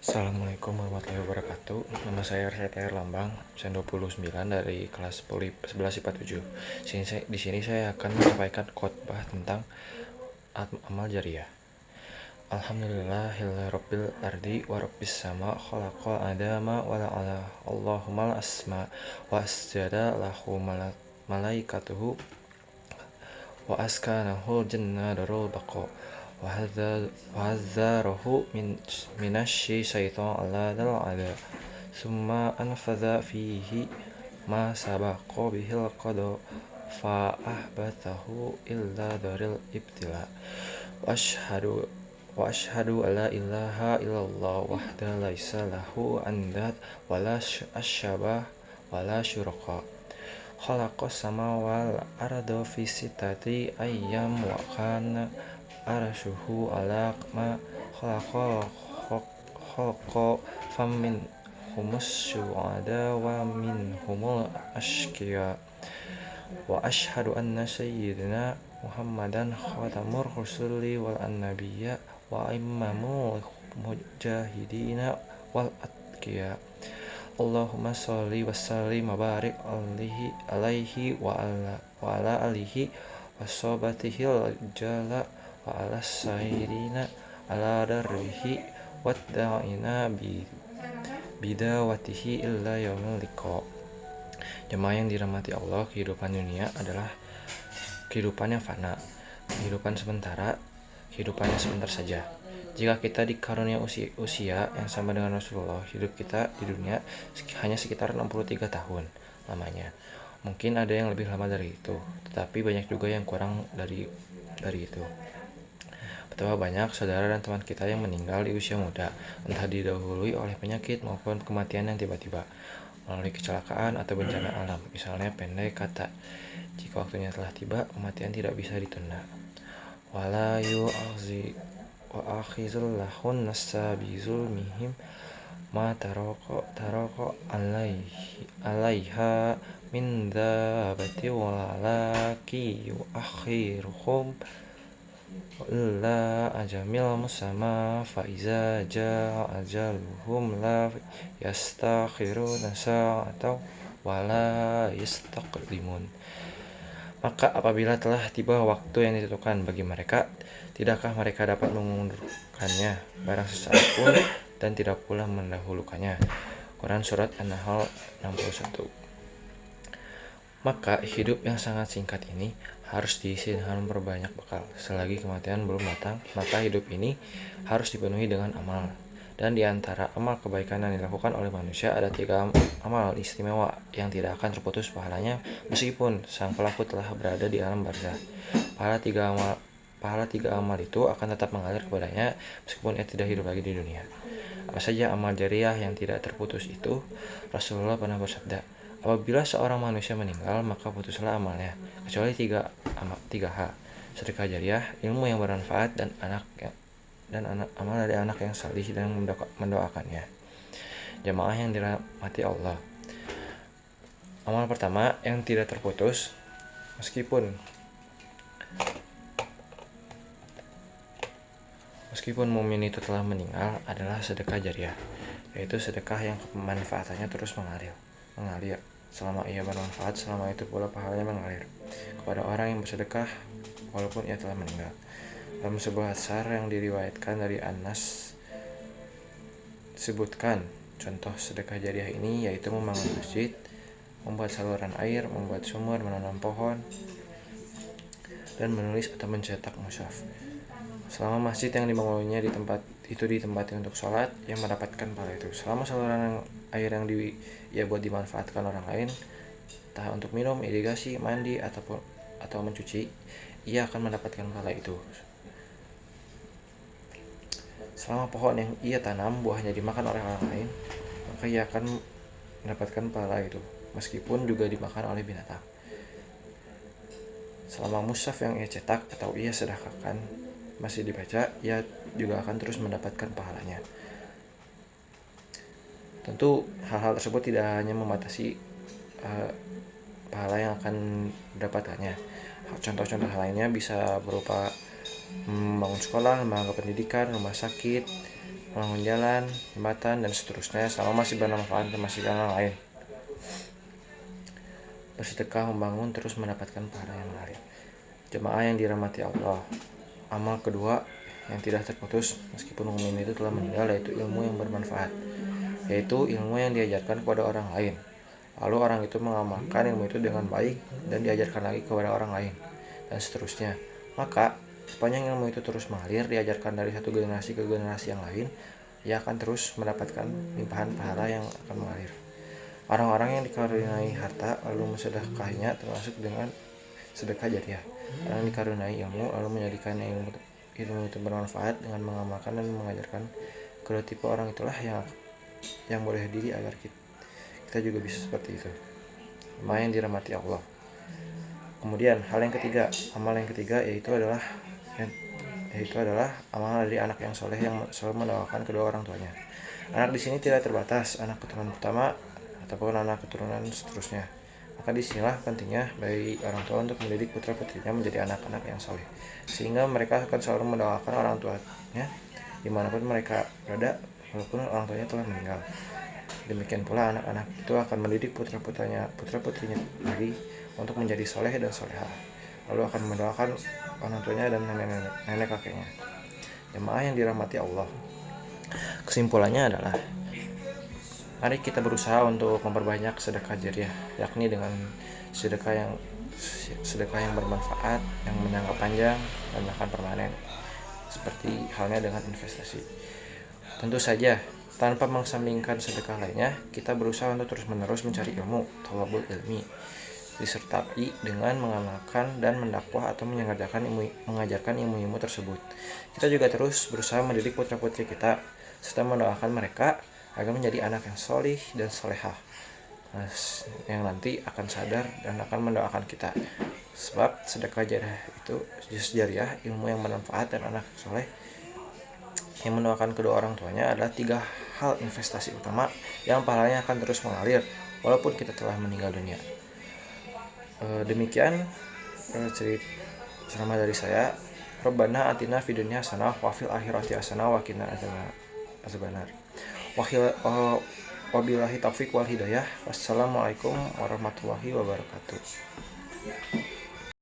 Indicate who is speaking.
Speaker 1: Assalamualaikum warahmatullahi wabarakatuh. Nama saya RCTR Lambang, absen 29 dari kelas 11 IPA 7. Di sini saya akan menyampaikan khotbah tentang amal jariah. Alhamdulillahirabbil ardi wa rabbis sama khalaqal adama wa la'ala Allahumal asma wa asjada lahu malaikatuhu wa askanahu jannah darul baqa wahadzarahu minasyi syaitan ala dal'ada summa anfadha fihi ma sabaqa bihil qada fa ahbatahu illa daril ibtila wa ashhadu alla ilaha illallah wahda laisa lahu andad wala asyabah wala syuraka khalaqas samawati wal arda fi sittati ayyam wa kana arshuhu ala ma khalaqa famin humus syuhada wa min humul ashqiya wa ashhadu anna sayyidina Muhammadan khatamur rusuli wal annabiyya wa imamul mujahidina wal atqiya. Allahumma sholli wa sallim wa barik alaihi wa ala alihi wa sohbatihil jala wa ala sayyidina ala darrihi wa da'ina bidawatihi illa yaumil liqa. Jemaah yang dirahmati Allah, kehidupan dunia adalah kehidupan yang fana, kehidupan sementara, kehidupan yang sebentar saja. Jika kita dikarunia usia yang sama dengan Rasulullah, hidup kita di dunia hanya sekitar 63 tahun lamanya. Mungkin ada yang lebih lama dari itu, tetapi banyak juga yang kurang dari itu. Betapa banyak saudara dan teman kita yang meninggal di usia muda, entah didahului oleh penyakit maupun kematian yang tiba-tiba, melalui kecelakaan atau bencana alam. Misalnya pendek kata, jika waktunya telah tiba, kematian tidak bisa ditunda. Wala yu'akhizullahu nafsa bizulmihim ma taraka alaiha min dabati walaki yu'akhiruhum illa ajamil musamma fa iza jaa ajaluhum la yastakhiruna sa'atan wa la yastaqdimun. Maka apabila telah tiba waktu yang ditentukan bagi mereka, tidakkah mereka dapat mengundurkannya barang sesaat pun dan tidak pula mendahulukannya. Quran Surat An-Nahl 61. Maka hidup yang sangat singkat ini harus diisi dengan memperbanyak bekal. Selagi kematian belum datang, maka hidup ini harus dipenuhi dengan amal. Dan di antara amal kebaikan yang dilakukan oleh manusia ada 3 amal istimewa yang tidak akan terputus pahalanya meskipun sang pelaku telah berada di alam barzah. Pahala tiga amal itu akan tetap mengalir kepadanya meskipun ia tidak hidup lagi di dunia. Apa saja amal jariah yang tidak terputus itu? Rasulullah pernah bersabda, apabila seorang manusia meninggal, maka putuslah amalnya, kecuali 3 hal: sedekah jariah, ilmu yang bermanfaat, dan amal dari anak yang salih dan mendoakannya. Jamaah yang dirahmati Allah, amal pertama yang tidak terputus meskipun mukmin itu telah meninggal adalah sedekah jariah, yaitu sedekah yang manfaatnya terus mengalir. Selama ia bermanfaat, selama itu pula pahalanya mengalir kepada orang yang bersedekah walaupun ia telah meninggal. Dalam sebuah asar yang diriwayatkan dari Anas disebutkan contoh sedekah jariah ini yaitu membangun masjid, membuat saluran air, membuat sumur, menanam pohon, dan menulis atau mencetak mushaf. Selama masjid yang dibangunnya ditempati untuk sholat, yang mendapatkan pahala itu. Selama saluran air yang ia buat dimanfaatkan orang lain, entah untuk minum, irigasi, mandi, atau mencuci, ia akan mendapatkan pahala itu. Selama pohon yang ia tanam buahnya dimakan oleh orang lain, maka ia akan mendapatkan pahala itu, meskipun juga dimakan oleh binatang. Selama mushaf yang ia cetak atau ia sedekahkan masih dibaca, ia juga akan terus mendapatkan pahalanya. Tentu hal-hal tersebut tidak hanya membatasi pahala yang akan mendapatkannya. Contoh-contoh lainnya bisa berupa membangun sekolah, lembaga pendidikan, rumah sakit, membangun jalan, jembatan, dan seterusnya selama masih bermanfaat ke masyarakat yang lain. Bersedekah membangun terus mendapatkan pahala yang mengalir. Jemaah yang dirahmati Allah, amal kedua yang tidak terputus meskipun mukmin itu telah meninggal yaitu ilmu yang bermanfaat, yaitu ilmu yang diajarkan kepada orang lain. Lalu orang itu mengamalkan ilmu itu dengan baik dan diajarkan lagi kepada orang lain, dan seterusnya. Maka sepanjang ilmu itu terus mengalir, diajarkan dari satu generasi ke generasi yang lain, ia akan terus mendapatkan limpahan pahala yang akan mengalir. Orang-orang yang dikaruniai harta lalu mensedekahnya termasuk dengan sedekah jariah. Orang yang dikaruniai ilmu lalu menjadikan ilmu itu bermanfaat dengan mengamalkan dan mengajarkan. Kedua tipe orang itulah yang boleh diri agar kita juga bisa seperti itu. Jemaah yang dirahmati Allah. Kemudian amal yang ketiga yaitu adalah amal dari anak yang soleh yang selalu mendoakan kedua orang tuanya. Anak di sini tidak terbatas anak keturunan pertama ataupun anak keturunan seterusnya. Maka disinilah pentingnya bagi orang tua untuk mendidik putra-putrinya menjadi anak-anak yang soleh, sehingga mereka akan selalu mendoakan orang tuanya dimanapun mereka berada, walaupun orang tuanya telah meninggal. Demikian pula anak-anak itu akan mendidik putra-putrinya lagi untuk menjadi soleh dan solehah, lalu akan mendoakan orang tuanya dan nenek kakeknya. Jemaah yang dirahmati Allah, kesimpulannya adalah mari kita berusaha untuk memperbanyak sedekah jariah, yakni dengan sedekah yang bermanfaat, yang menjangka panjang dan bahkan permanen, seperti halnya dengan investasi. Tentu saja, tanpa mengesampingkan sedekah lainnya, kita berusaha untuk terus-menerus mencari ilmu, thalabul ilmi, disertai dengan mengamalkan dan mendakwah atau mengajarkan ilmu-ilmu tersebut. Kita juga terus berusaha mendidik putra-putri kita, serta mendoakan mereka agar menjadi anak yang solih dan solehah, yang nanti akan sadar dan akan mendoakan kita. Sebab sedekah jariah, ilmu yang bermanfaat, dan anak soleh yang mendoakan kedua orang tuanya adalah 3 hal investasi utama yang pahalanya akan terus mengalir walaupun kita telah meninggal dunia. Demikian ceramah dari saya. Rabbana atina fid dunya hasanah wa fil akhirati hasanah wa qina adzabannar. Wabillahi taufiq wal hidayah. Wassalamualaikum warahmatullahi wabarakatuh.